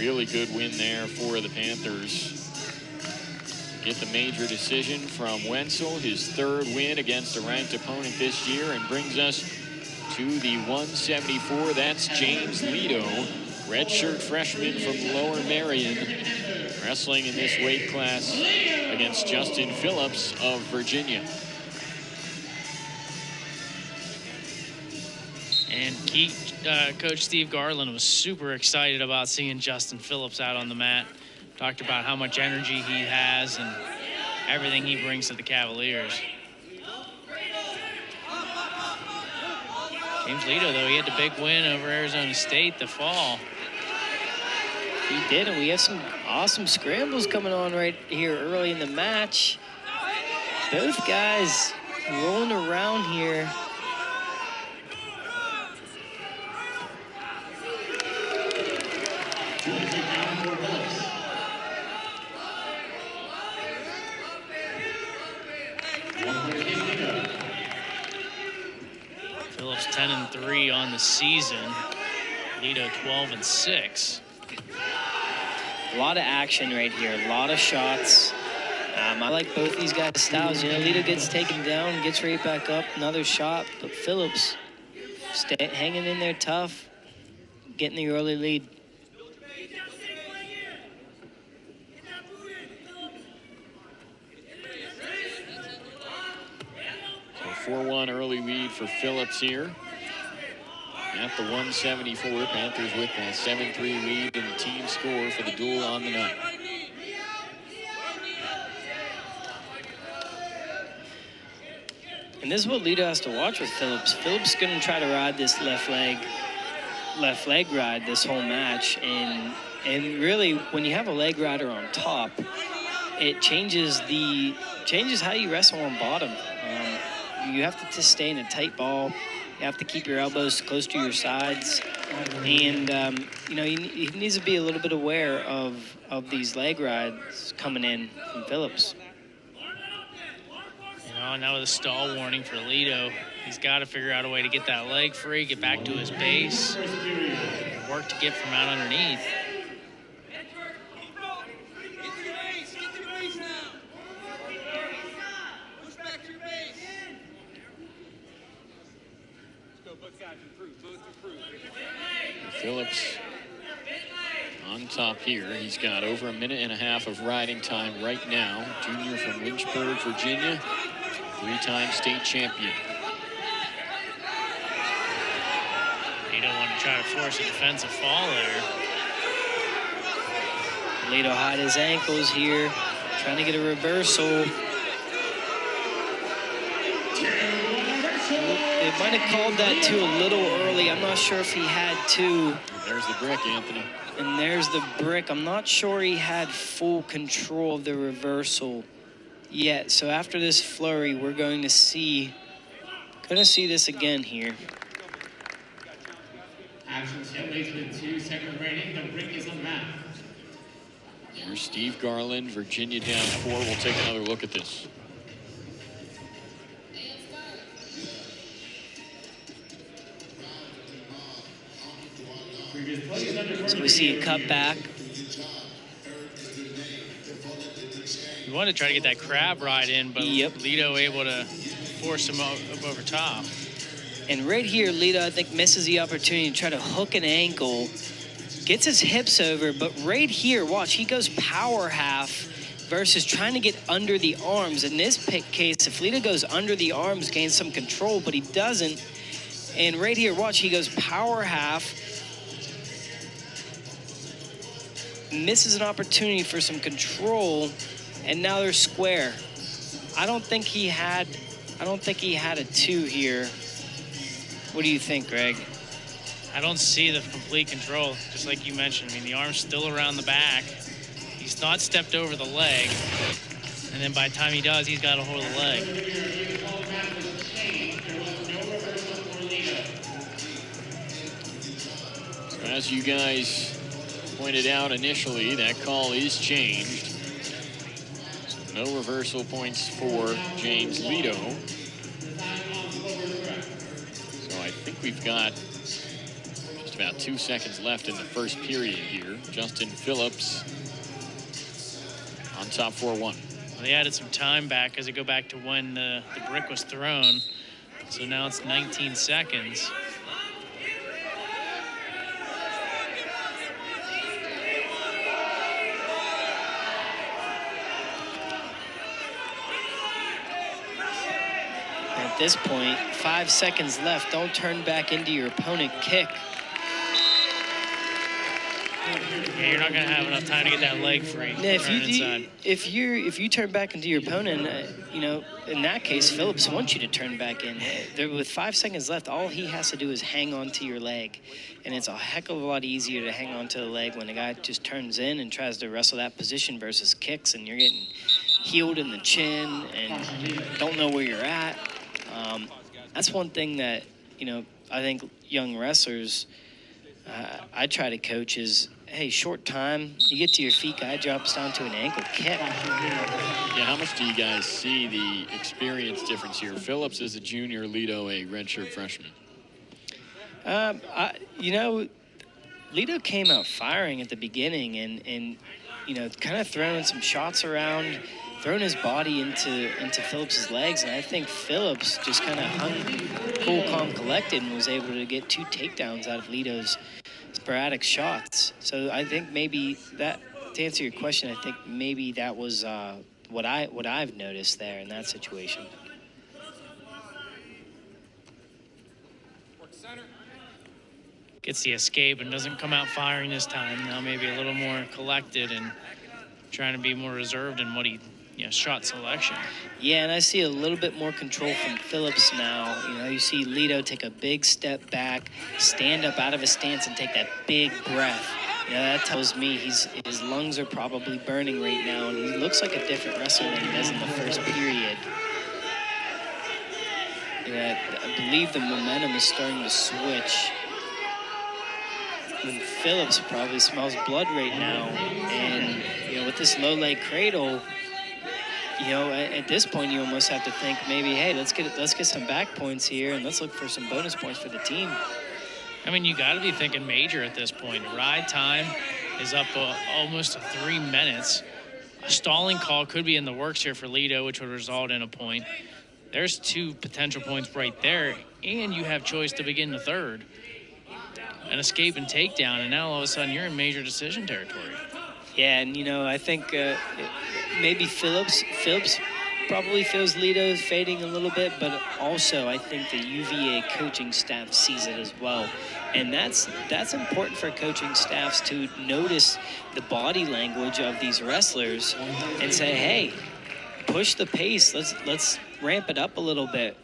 Really good win there for the Panthers. Get the major decision from Wenzel, his 3rd win against a ranked opponent this year, and brings us to the 174. That's James Lledo, redshirt freshman from Lower Merion, wrestling in this weight class against Justin Phillips of Virginia. And Coach Steve Garland was super excited about seeing Justin Phillips out on the mat. Talked about how much energy he has and everything he brings to the Cavaliers. James Lledo, though, he had the big win over Arizona State the fall. He did, and we have some awesome scrambles coming on right here early in the match. Both guys rolling around here. Phillips 10-3 on the season. Lledo 12-6. A lot of action right here, a lot of shots. I like both these guys' styles. You know, Lledo gets taken down, gets right back up, another shot, but Phillips hanging in there tough, getting the early lead. So 4-1 early lead for Phillips here. At the 174, Panthers with a 7-3 lead in the team score for the duel on the night. And this is what Lledo has to watch with Phillips. Phillips is going to try to ride this left leg ride this whole match. And really, when you have a leg rider on top, it changes how you wrestle on bottom. You have to stay in a tight ball. You have to keep your elbows close to your sides. And, you know, he needs to be a little bit aware of these leg rides coming in from Phillips. You know, now with a stall warning for Lledo, he's got to figure out a way to get that leg free, get back to his base, work to get from out underneath. Phillips on top here. He's got over a minute and a half of riding time right now. Junior from Lynchburg, Virginia, 3-time state champion. You don't want to try to force a defensive fall there. Lledo hide his ankles here, trying to get a reversal. They might have called that too a little early. I'm not sure if he had to. There's the brick, Anthony. And there's the brick. I'm not sure he had full control of the reversal yet. So after this flurry, we're going to see this again here. Action 10 with 2 seconds remaining. The brick is on the mat. Here's Steve Garland, Virginia down 4. We'll take another look at this. So we see a cut back. We wanted to try to get that crab ride in, but Yep. Lledo able to force him up over top. And right here, Lledo, I think, misses the opportunity to try to hook an ankle. Gets his hips over, but right here, watch, he goes power half versus trying to get under the arms. In this case, if Lledo goes under the arms, gains some control, but he doesn't. And right here, watch, he goes power half. Misses an opportunity for some control, and now they're square. I don't think he had a 2 here. What do you think, Greg? I don't see the complete control, just like you mentioned. I mean, the arm's still around the back. He's not stepped over the leg. And then by the time he does, he's got a hold of the leg. So as you guys pointed out initially, that call is changed. So no reversal points for James Lledo. So I think we've got just about 2 seconds left in the first period here. Justin Phillips on top 4-1. Well, they added some time back as they go back to when the brick was thrown. So now it's 19 seconds. At this point, 5 seconds left. Don't turn back into your opponent kick. Yeah, you're not going to have enough time to get that leg free. Now, if you turn back into your opponent, you know, in that case, Phillips wants you to turn back in. With 5 seconds left, all he has to do is hang on to your leg, and it's a heck of a lot easier to hang on to the leg when a guy just turns in and tries to wrestle that position versus kicks, and you're getting heeled in the chin and don't know where you're at. That's one thing that, you know, I think young wrestlers, I try to coach is, hey, short time, you get to your feet, guy drops down to an ankle kick. Yeah, how much do you guys see the experience difference here? Phillips is a junior, Lledo a redshirt freshman. You know, Lledo came out firing at the beginning and you know, kind of throwing some shots around, throwing his body into Phillips's legs, and I think Phillips just kind of hung cool, calm, collected and was able to get 2 takedowns out of Lledo's sporadic shots. So I think maybe that, to answer your question, I think maybe that was what I've noticed there in that situation. Gets the escape and doesn't come out firing this time. Now maybe a little more collected and trying to be more reserved in what he, you know, shot selection. Yeah, and I see a little bit more control from Phillips now. You know, you see Lledo take a big step back, stand up out of his stance and take that big breath. You know, that tells me his lungs are probably burning right now, and he looks like a different wrestler than he does in the first period. You know, I believe the momentum is starting to switch. And Phillips probably smells blood right now, and you know, with this low leg cradle, you know, at this point you almost have to think maybe, hey, let's get some back points here and let's look for some bonus points for the team. I mean, you got to be thinking major at this point. Ride time is up almost to 3 minutes. A stalling call could be in the works here for Lledo, which would result in a point. There's 2 potential points right there, and you have choice to begin the third. An escape and takedown, and now all of a sudden you're in major decision territory. Yeah, and you know, I think maybe Phillips probably feels Lledo fading a little bit, but also I think the UVA coaching staff sees it as well. And that's important for coaching staffs to notice the body language of these wrestlers and say, hey, push the pace. Let's ramp it up a little bit.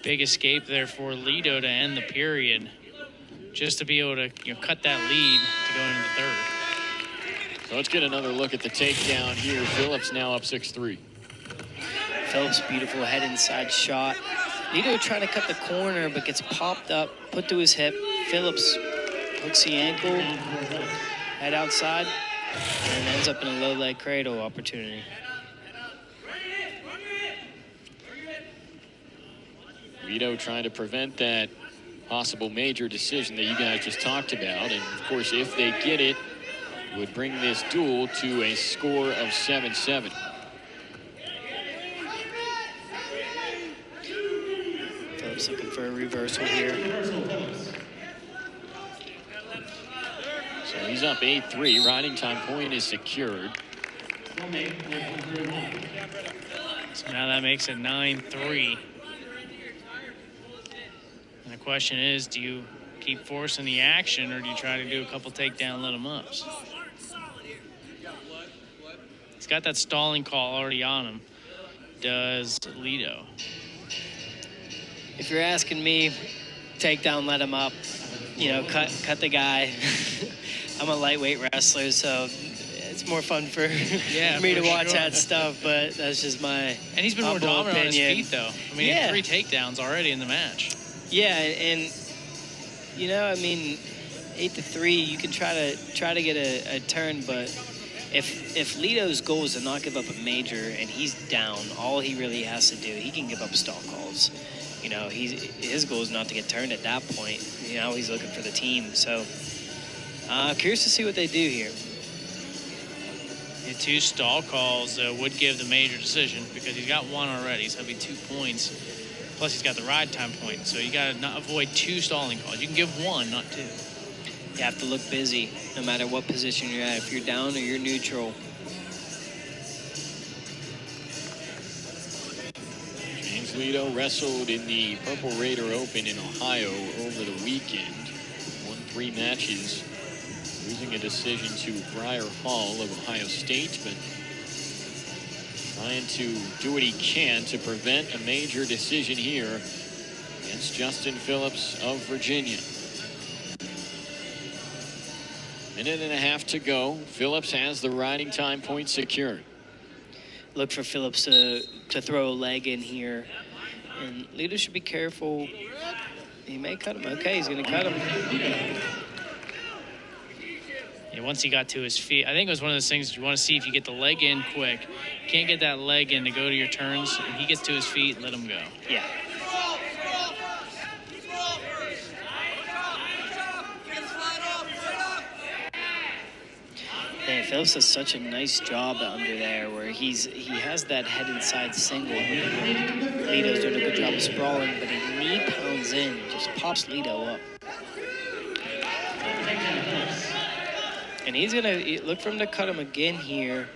Big escape there for Lledo to end the period, just to be able to, you know, cut that lead to go into the third. So let's get another look at the takedown here. Phillips now up 6-3. Phillips, beautiful head inside shot. Lledo trying to cut the corner, but gets popped up, put to his hip. Phillips hooks the ankle, head outside, and ends up in a low leg cradle opportunity. Lledo trying to prevent that possible major decision that you guys just talked about. And of course, if they get it, would bring this duel to a score of 7-7. Phillips looking for a reversal here. So he's up 8-3. Riding time point is secured. So now that makes it 9-3. And the question is, do you keep forcing the action, or do you try to do a couple takedown let him ups? He's got that stalling call already on him. Does Lledo? If you're asking me, takedown, let him up. You know, cut the guy. I'm a lightweight wrestler, so it's more fun for me to watch that stuff. But that's just my and he's been more dominant on his feet, though. I mean, he had 3 takedowns already in the match. Yeah, and you know, I mean, 8-3, you can try to get a turn, but if Lledo's goal is to not give up a major and he's down, all he really has to do, he can give up stall calls. you know, his goal is not to get turned at that point. You know, he's looking for the team. So curious to see what they do here. The 2 stall calls would give the major decision because he's got 1 already, so that'd be 2 points. Plus he's got the ride time point, so you got to not avoid 2 stalling calls. You can give 1, not 2. You have to look busy no matter what position you're at, if you're down or you're neutral. James Lledo wrestled in the Purple Raider Open in Ohio over the weekend. Won 3 matches, losing a decision to Briar Hall of Ohio State, but trying to do what he can to prevent a major decision here against Justin Phillips of Virginia. 1.5 minutes to go. Phillips has the riding time point secured. Look for Phillips to throw a leg in here. And Lledo should be careful. He may cut him. Okay, he's going to cut him. Yeah, once he got to his feet, I think it was one of those things you want to see if you get the leg in quick. You can't get that leg in to go to your turns, and he gets to his feet, let him go. Yeah. Man, Phillips does such a nice job under there where he has that head inside single. Lledo's doing a good job of sprawling, but he knee pounds in and just pops Lledo up. And he's going to look for him to cut him again here.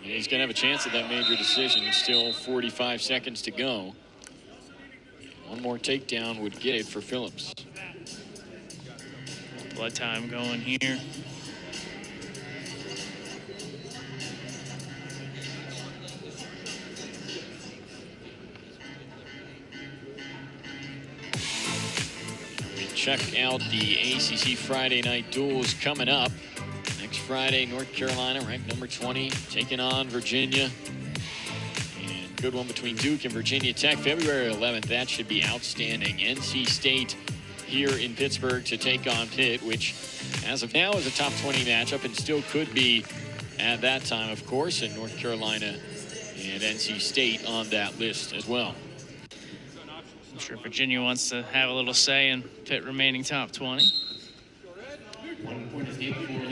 Yeah, he's going to have a chance at that major decision. Still 45 seconds to go. One more takedown would get it for Phillips. Blood time going here. Check out the ACC Friday night duels coming up. Next Friday, North Carolina, ranked number 20, taking on Virginia. And good one between Duke and Virginia Tech, February 11th. That should be outstanding. NC State here in Pittsburgh to take on Pitt, which as of now is a top 20 matchup and still could be at that time, of course, and North Carolina and NC State on that list as well. I'm sure Virginia wants to have a little say in Pitt remaining top 20.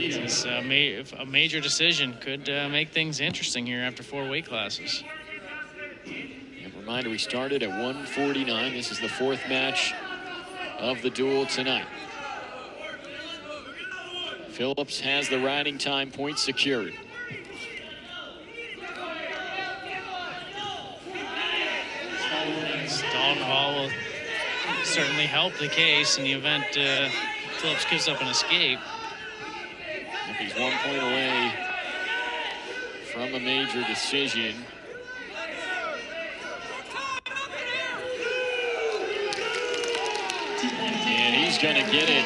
It's a major decision could make things interesting here after 4 weight classes. And reminder, we started at 149. This is the 4th match of the duel tonight. Phillips has the riding time point secured. Stall call will certainly help the case in the event Phillips gives up an escape. He's 1 point away from a major decision. And he's going to get it.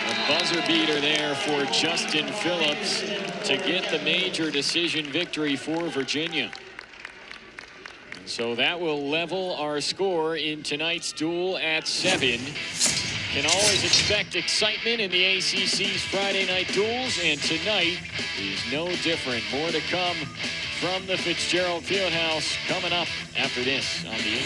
A buzzer beater there for Justin Phillips to get the major decision victory for Virginia. So that will level our score in tonight's duel at 7. Can always expect excitement in the ACC's Friday night duels, and tonight is no different. More to come from the Fitzgerald Fieldhouse coming up after this on the